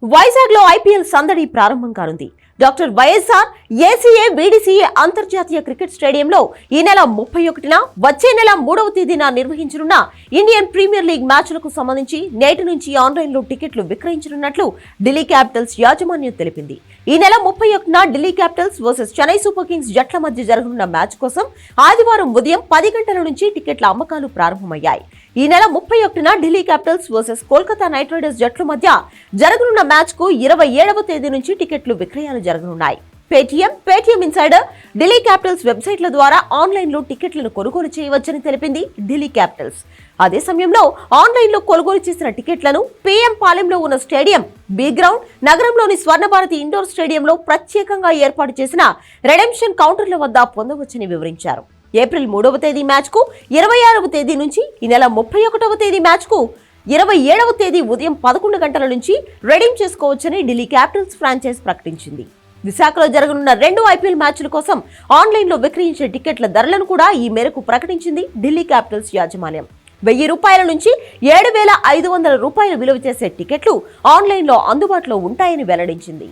వైజాగ్ లో ఐపీఎల్ సందడి ప్రారంభం కానుంది. డాక్టర్ వైఎస్ఆర్ ఏసీఏ వీడీసీఏ అంతర్జాతీయ క్రికెట్ స్టేడియంలో ఈ నెల 31న వచ్చే నెల 3వ తేదీన నిర్వహించనున్న ఇండియన్ ప్రీమియర్ లీగ్ మ్యాచ్లకు సంబంధించి నేటి నుంచి ఆన్లైన్లో టికెట్లు విక్రయించనున్నట్లు ఢిల్లీ క్యాపిటల్స్ యాజమాన్యం తెలిపింది. ఈ నెల 31న Delhi Capitals versus Chennai Super Kings జట్ల మధ్య జరగనున్న మ్యాచ్ కోసం ఆదివారం ఉదయం 10 గంటల నుంచి టికెట్ల అమ్మకాలు ప్రారంభమయ్యాయి. ఈ నెల 31న Delhi Capitals versus Kolkata Knight Riders జట్ల మధ్య జరగనున్న మ్యాచ్ కు 27వ తేదీ నుంచి టికెట్లు విక్రయాలు జరగనున్నాయి. పేటీఎం ఇన్సైడర్ ఢిల్లీ క్యాపిటల్స్ వెబ్సైట్ల ద్వారా ఆన్లైన్లో టికెట్లను కొనుగోలు చేయవచ్చని తెలిపింది ఢిల్లీ క్యాపిటల్స్. అదే సమయంలో ఆన్లైన్లో కొనుగోలు చేసిన టికెట్లను పీఎం పాలెంలో ఉన్న స్టేడియం, బి గ్రౌండ్, నగరంలోని స్వర్ణభారతి ఇండోర్ స్టేడియంలో ప్రత్యేకంగా ఏర్పాటు చేసిన రెడెంప్షన్ కౌంటర్ల వద్ద పొందవచ్చని వివరించారు. ఏప్రిల్ 3వ తేదీ మ్యాచ్ కు 26వ తేదీ నుంచి, ఈ నెల 31వ తేదీ మ్యాచ్ కు 27వ తేదీ ఉదయం 11 గంటల నుంచి రెడీమ్ చేసుకోవచ్చని ఢిల్లీ క్యాపిటల్స్ ఫ్రాంచైజ్ ప్రకటించింది. విశాఖలో జరగనున్న 2 ఐపీఎల్ మ్యాచ్ల కోసం ఆన్లైన్లో విక్రయించే టికెట్ల ధరలను కూడా ఈ మేరకు ప్రకటించింది ఢిల్లీ క్యాపిటల్స్ యాజమాన్యం. ₹1000 నుంచి ₹7,500 విలువ చేసే టికెట్లు ఆన్లైన్లో అందుబాటులో ఉంటాయని వెల్లడించింది.